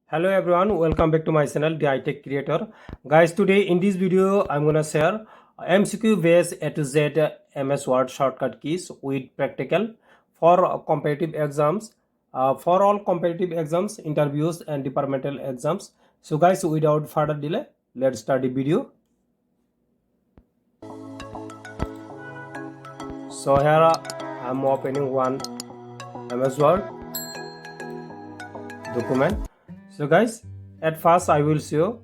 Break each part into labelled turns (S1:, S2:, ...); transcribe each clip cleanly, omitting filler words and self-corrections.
S1: Hello everyone, welcome back to my channel, the iTech Creator. Guys, today in this video, I'm gonna share MCQ based A to Z MS Word shortcut keys with practical for competitive exams, for all competitive exams, interviews, and departmental exams. So, guys, without further delay, let's start the video. So here I'm opening one MS Word document. So guys, at first I will show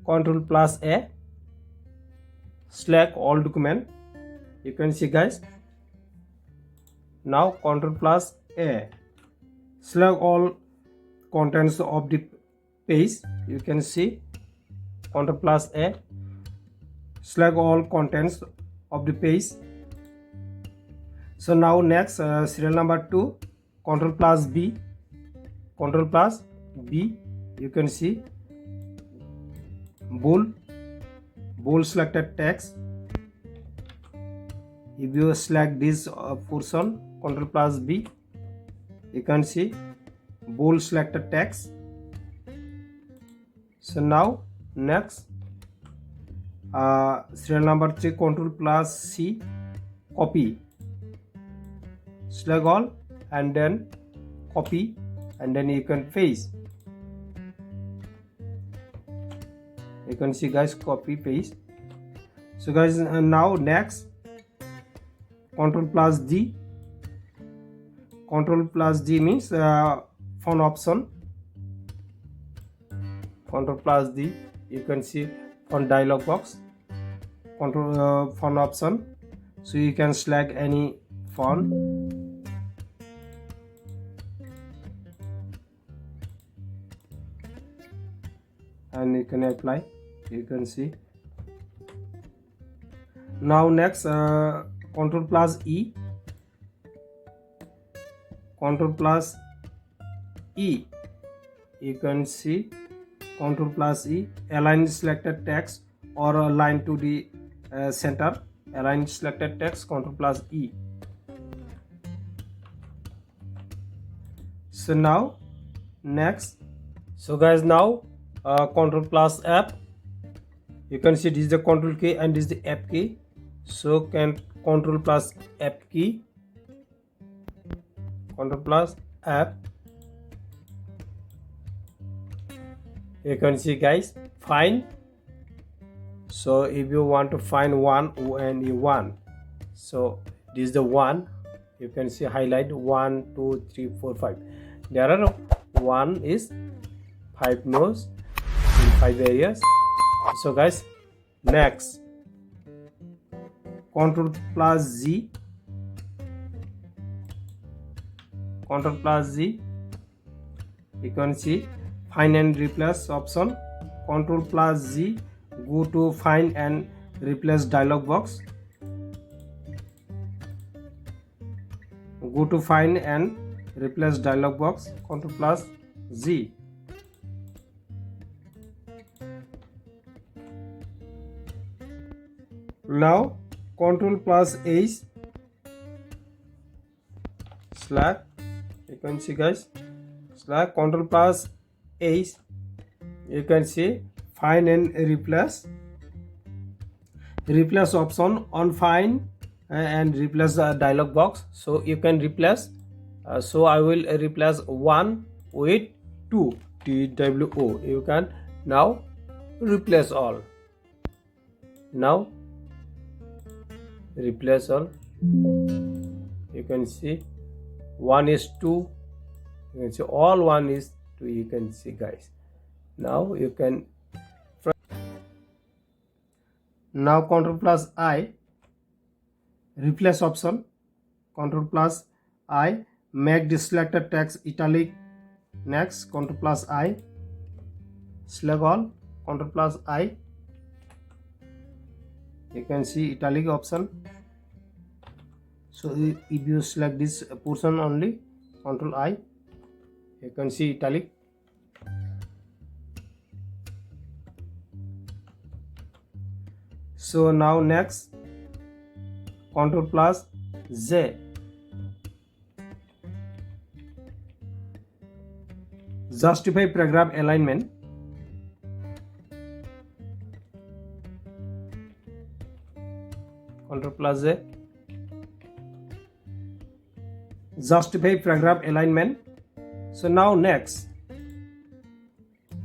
S1: Ctrl plus A, select all document. You can see guys. Now Ctrl plus A, select all contents of the page. You can see Ctrl plus A, select all contents of the page. So now next serial number 2, Ctrl plus B, Ctrl plus B. You can see bold selected text. If you select this portion, Ctrl plus B, you can see bold selected text. So now next serial number 3, Ctrl plus C, copy, select all and then copy, and then you can paste. You can see guys, copy paste. So guys, now next Ctrl plus D. Ctrl plus D means font option. Ctrl plus D, you can see font dialog box, Ctrl font option. So you can select any font. And you can apply. You can see. Now next Ctrl plus E, Ctrl plus E, you can see Ctrl plus E, align selected text or align to the center, align selected text, Ctrl plus E. So now next, so guys, now Ctrl plus F, you can see this is the Ctrl key and this is the F key. So can Ctrl plus F key, Ctrl plus F. You can see guys, find. So if you want to find one and you want, so this is the one. You can see highlight 1 2 3 4 5. There are one is 5 nodes in 5 areas. So guys, next Ctrl plus Z, Ctrl plus Z, you can see find and replace option. Ctrl plus Z, go to find and replace dialog box. Go to find and replace dialog box, Ctrl plus Z. Now Ctrl plus H, slash, you can see guys, slash Ctrl plus H, you can see find and replace option on find and replace the dialog box. So you can replace, so I will replace 1 with 2, TWO. You can now replace all. Now replace all. You can see 1 is 2. You can see all 1 is 2. You can see guys. Now you can, now Ctrl plus I, replace option, Ctrl plus I, make the selected text italic. Next Ctrl plus I, select all, Ctrl plus I, you can see italic option. So if you select this portion only, Ctrl I, you can see italic. So now next Ctrl plus Z, Justify paragraph alignment. Ctrl plus J. Justify paragraph alignment. So now next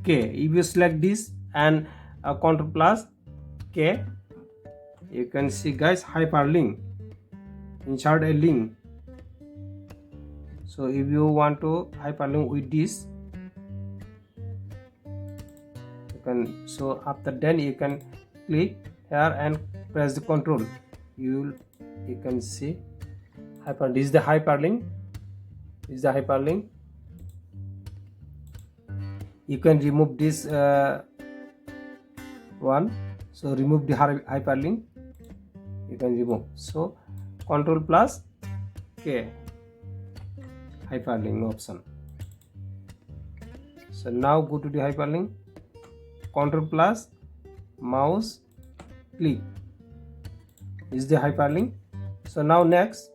S1: K, if you select this and Ctrl plus K, you can see guys hyperlink, insert a link. So if you want to hyperlink with this, you can, so after then you can click here and press the control. You can see this is the hyperlink. This is the hyperlink. You can remove this one. So remove the hyperlink. You can remove. So Control plus K, hyperlink option. So now go to the hyperlink. Control plus mouse click. This is the hyperlink. So now next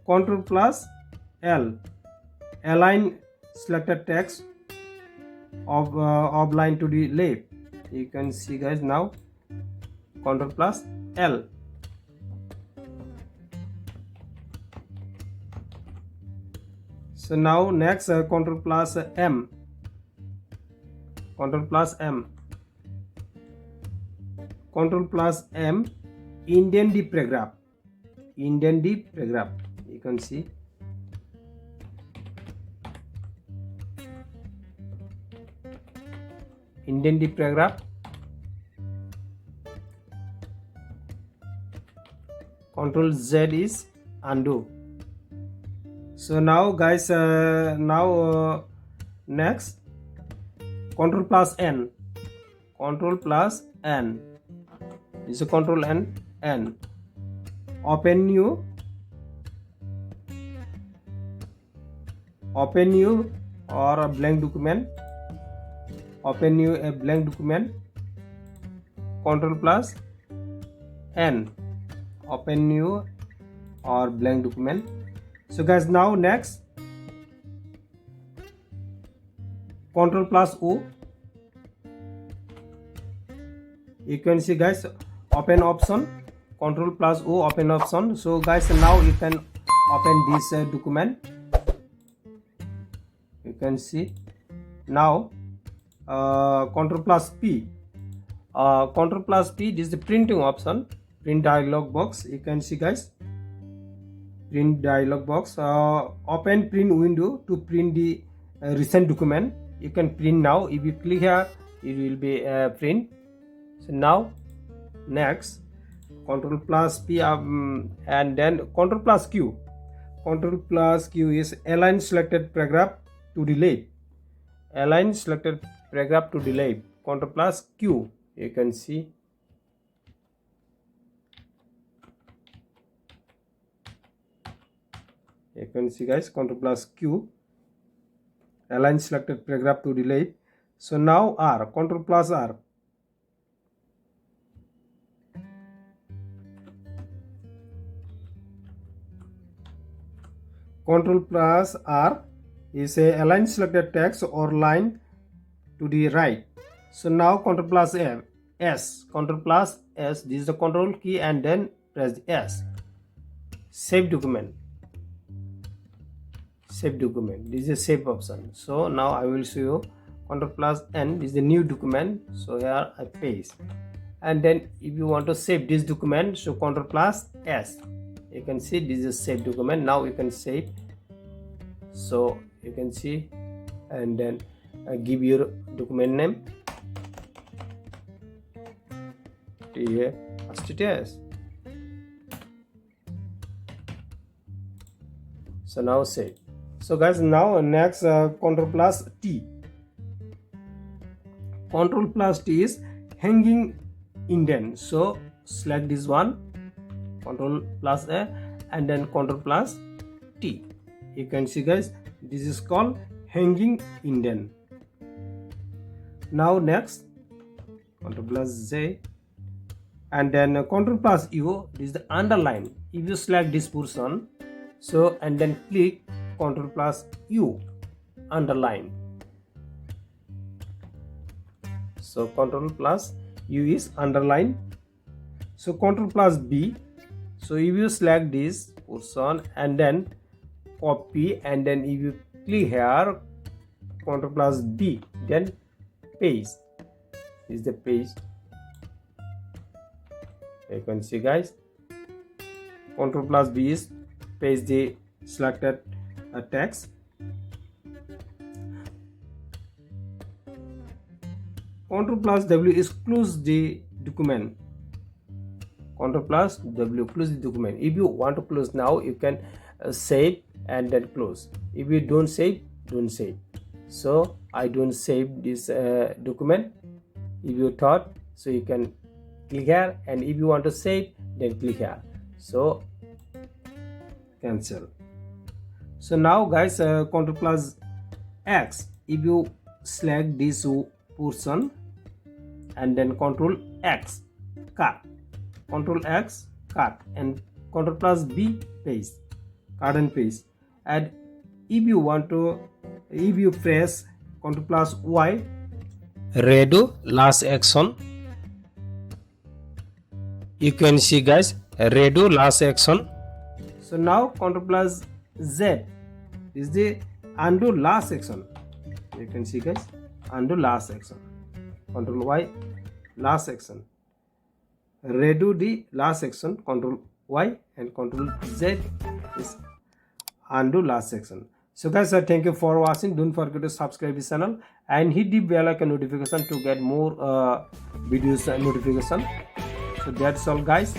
S1: Control plus L, align selected text of line to the left. You can see guys now Control plus L. So now next Control plus M. Control plus M. Control plus M. Indent the paragraph. Indent the paragraph. You can see. Indent the paragraph. Control Z is undo. So now guys, next Control plus N. Control plus N. This is Control N. Open new. Open new or a blank document. Open new a blank document. Control plus N. Open new or blank document. So guys, now next Control plus O. You can see guys, open option. Control plus O, open option. So guys, now you can open this document. You can see now Control plus P. Control plus P, this is the printing option. Print dialog box. You can see guys, print dialog box. Open print window to print the recent document. You can print now. If you click here, it will be print. So now next Control plus P and then Control plus Q. Control plus Q is align selected paragraph to the left. Align selected paragraph to the left. Control plus Q. You can see. You can see guys, Control plus Q. Align selected paragraph to the left. So now R. Control plus R. Control plus R is a align selected text or line to the right. So now Control plus S. Control plus S. This is the control key and then press S. Save document. Save document. This is a save option. So now I will show you Control plus N. This is the new document. So here I paste. And then if you want to save this document, so Control plus S. You can see this is a save document. Now you can save. So you can see and then give your document name. Here HTTPS. So now save. So guys, now next Control plus T. Control plus T is hanging indent. So select this one, Control plus A and then Control plus T. You can see guys, this is called hanging indent. Now next Control plus J and then Control plus U. This is the underline. If you select this portion, so and then click Control plus U, underline. So Control plus U is underline. So Control plus B. So if you select this portion and then copy, and then if you click here, Control plus B, then paste. This is the paste. You can see, guys. Control plus B is paste the selected text. Control plus W is close the document. Control plus W, close the document. If you want to close now, you can save and then close. If you don't save, don't save. So I don't save this document. If you thought, so you can click here, and if you want to save, then click here. So cancel. So now, guys, Control plus X. If you select this portion and then Control X, cut. Control X, cut, and Control plus B, paste. Cut and paste. And if you want to, if you press Control plus Y, redo last action. You can see, guys, redo last action. So now Control plus Z is the undo last action. You can see, guys, undo last action. Control Y, last action. Redo the last action. Control Y, and Control Z is undo last action. So guys, thank you for watching. Don't forget to subscribe this channel and hit the bell icon notification to get more videos notification. So that's all, guys.